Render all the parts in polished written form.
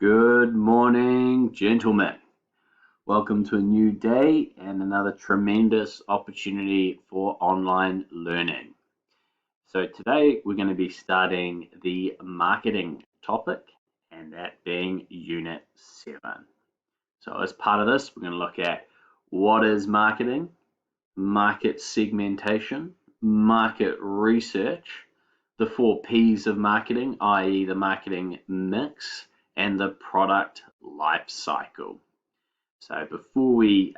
Good morning, gentlemen. Welcome to a new day and another tremendous opportunity for online learning. So today we're going to be starting the marketing topic, and that being Unit 7. So as part of this, we're going to look at what is marketing, market segmentation, market research, the 4 P's of marketing, i.e. the marketing mix, and the product life cycle. So before we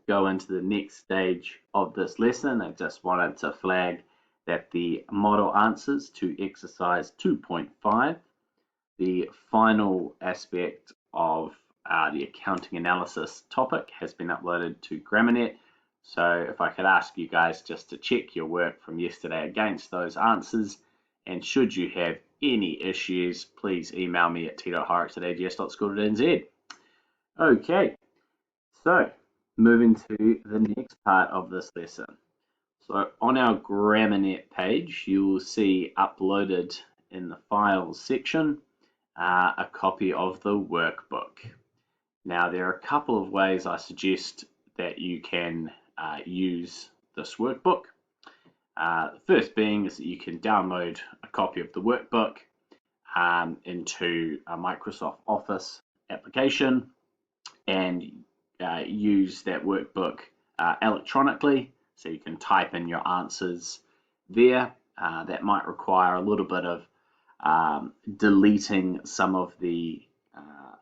go into the next stage of this lesson, I just wanted to flag that the model answers to exercise 2.5, the final aspect of the accounting analysis topic, has been uploaded to GrammarNet. So if I could ask you guys just to check your work from yesterday against those answers, and should you have any issues, please email me at t.horrocks@ags.school.nz. Okay, so moving to the next part of this lesson. So on our GrammarNet page, you will see uploaded in the files section a copy of the workbook. Now there are a couple of ways I suggest that you can use this workbook. The first being is that you can download a copy of the workbook into a Microsoft Office application and use that workbook electronically, so you can type in your answers there. That might require a little bit of deleting some of the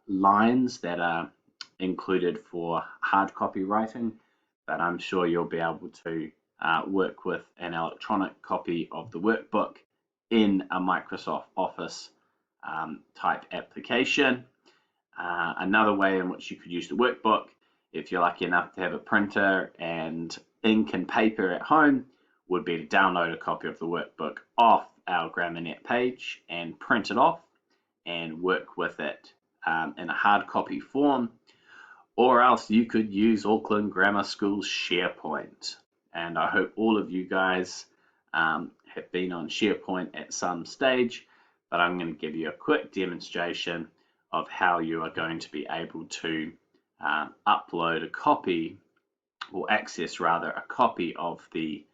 lines that are included for hard copy writing, but I'm sure you'll be able to work with an electronic copy of the workbook in a Microsoft Office type application. Another way in which you could use the workbook, if you're lucky enough to have a printer and ink and paper at home, would be to download a copy of the workbook off our GrammarNet page and print it off and work with it in a hard copy form. Or else you could use Auckland Grammar School's SharePoint. And I hope all of you guys have been on SharePoint at some stage, but I'm going to give you a quick demonstration of how you are going to be able to upload a copy, or access rather, a copy of the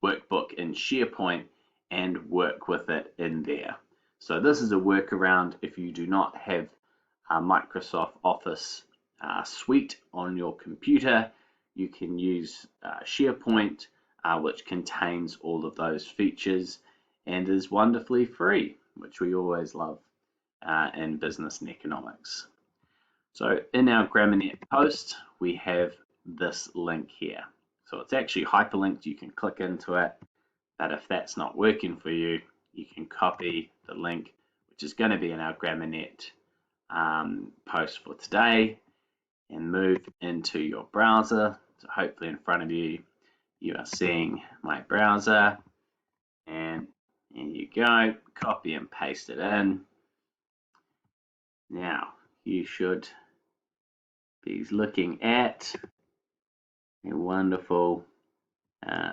workbook in SharePoint and work with it in there. So this is a workaround if you do not have a Microsoft Office suite on your computer. You can use SharePoint, which contains all of those features and is wonderfully free, which we always love in business and economics. So in our GrammarNet post, we have this link here. So it's actually hyperlinked. You can click into it, but if that's not working for you, you can copy the link, which is going to be in our GrammarNet post for today, and move into your browser. So hopefully in front of you, you are seeing my browser, and here you go, copy and paste it in. Now you should be looking at a wonderful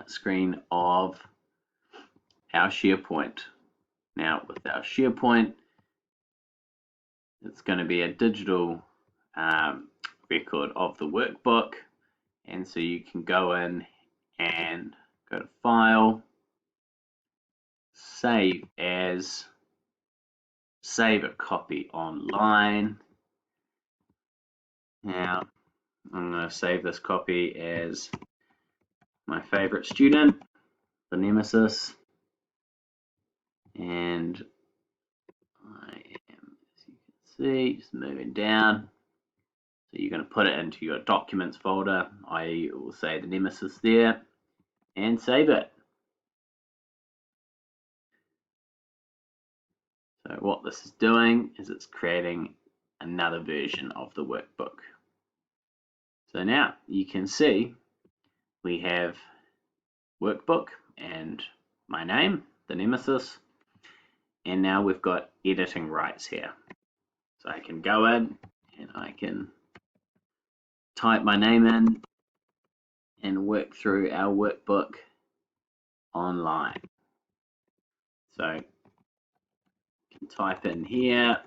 screen of our SharePoint. Now with our SharePoint, it's going to be a digital record of the workbook, and so you can go in and go to File, Save As, save a copy online. Now I'm going to save this copy as my favorite student, the Nemesis, and I am, as you can see, just moving down. So you're going to put it into your documents folder, i.e. it will say the Nemesis there, and save it. So what this is doing is it's creating another version of the workbook. So now you can see we have workbook and my name, the Nemesis, and now we've got editing rights here. So I can go in and I can type my name in and work through our workbook online. So you can type in here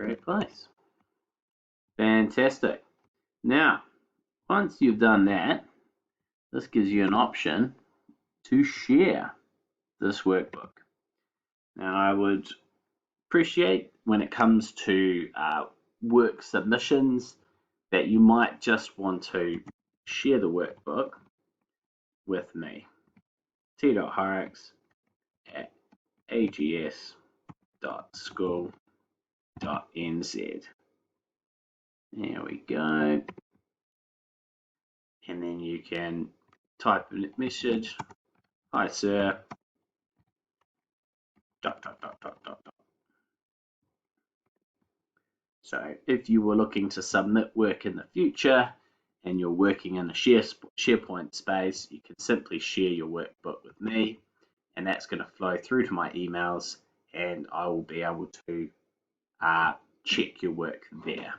Great place. Fantastic. Now, once you've done that, this gives you an option to share this workbook. Now, I would appreciate when it comes to work submissions that you might just want to share the workbook with me. t.horrocks@ags.school.nz. There we go. And then you can type a message. Hi, sir. ... So if you were looking to submit work in the future and you're working in a SharePoint space, you can simply share your workbook with me, and that's going to flow through to my emails, and I will be able to check your work there.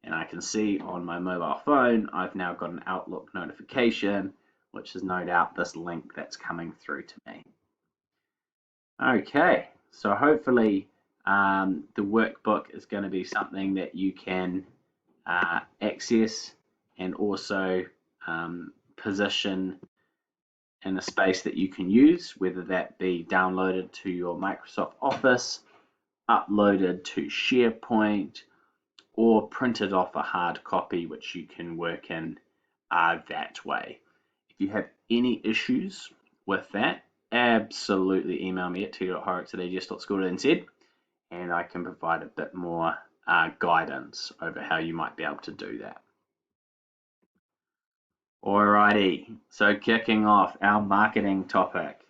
And I can see on my mobile phone, I've now got an Outlook notification, which is no doubt this link that's coming through to me. Okay, so hopefully the workbook is going to be something that you can access and also position in a space that you can use, whether that be downloaded to your Microsoft Office, uploaded to SharePoint, or printed off a hard copy which you can work in that way. If you have any issues with that, absolutely email me at t.horrocks@ags.school.nz, and I can provide a bit more guidance over how you might be able to do that. Alrighty, so kicking off our marketing topic,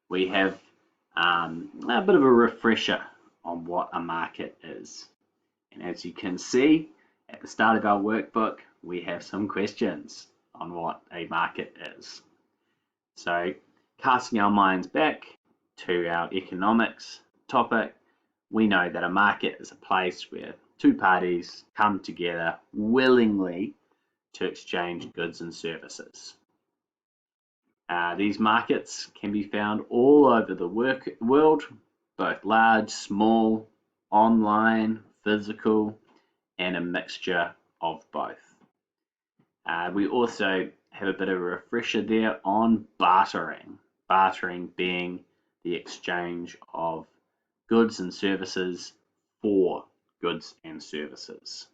we have a bit of a refresher on what a market is. And as you can see at the start of our workbook, we have some questions on what a market is. So casting our minds back to our economics topic, we know that a market is a place where two parties come together willingly to exchange goods and services. These markets can be found all over the world, both large, small, online, physical, and a mixture of both. We also have a bit of a refresher there on bartering. Bartering being the exchange of goods and services for goods and services.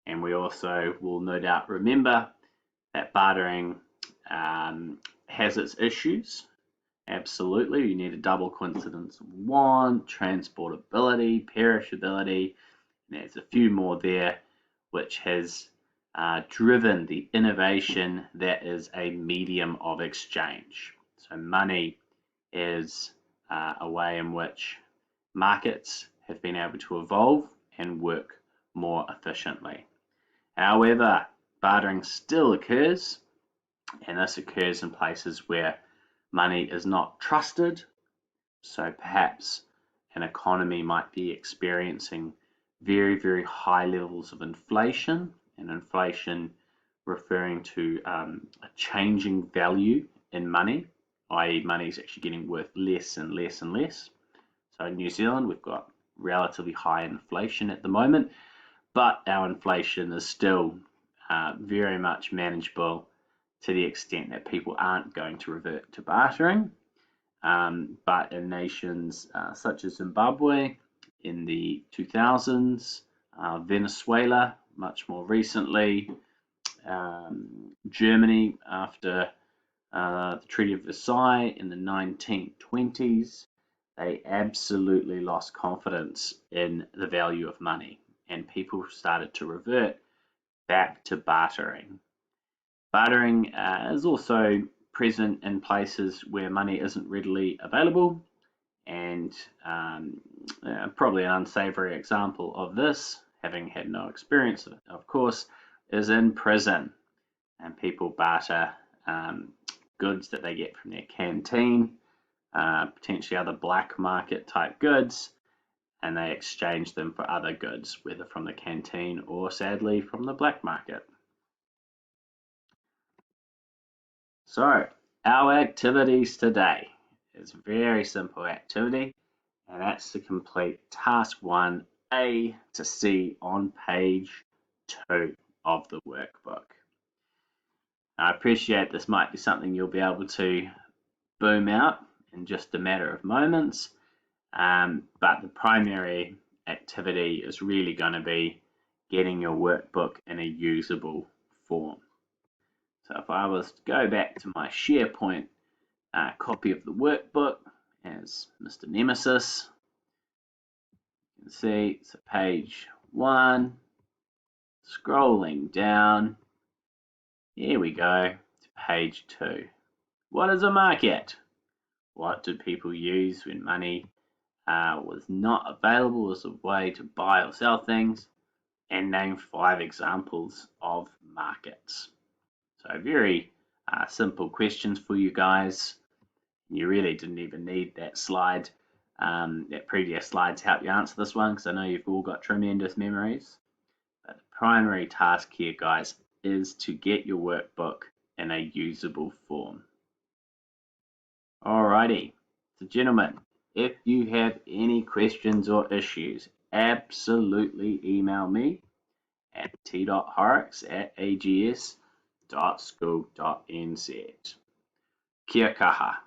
And we also will no doubt remember that bartering has its issues. Absolutely, you need a double coincidence of want, transportability, perishability, and there's a few more there, which has driven the innovation that is a medium of exchange. So money is a way in which markets have been able to evolve and work more efficiently. However, bartering still occurs, and this occurs in places where money is not trusted. So perhaps an economy might be experiencing very, very high levels of inflation, and inflation referring to a changing value in money, i.e. money is actually getting worth less and less and less. So in New Zealand, we've got relatively high inflation at the moment, but our inflation is still very much manageable to the extent that people aren't going to revert to bartering. But in nations such as Zimbabwe in the 2000s, Venezuela much more recently, Germany after the Treaty of Versailles in the 1920s, they absolutely lost confidence in the value of money, and people started to revert back to bartering. Bartering is also present in places where money isn't readily available, and probably an unsavory example of this, having had no experience of course, is in prison, and people barter goods that they get from their canteen, potentially other black market type goods, and they exchange them for other goods, whether from the canteen or sadly from the black market. So our activities today is a very simple activity, and that's to complete task 1 A to C on page 2 of the workbook. I appreciate this might be something you'll be able to boom out in just a matter of moments, but the primary activity is really going to be getting your workbook in a usable form. So if I was to go back to my SharePoint copy of the workbook as Mr. Nemesis, you can see it's page 1, scrolling down, here we go to page 2. What is a market? What did people use when money was not available as a way to buy or sell things? And name 5 examples of markets. So very simple questions for you guys. You really didn't even need that slide, that previous slide to help you answer this one, because I know you've all got tremendous memories. But the primary task here, guys, is to get your workbook in a usable form. Alrighty, so gentlemen, if you have any questions or issues, absolutely email me at t.horrocks@ags.school.nz. Kia kaha.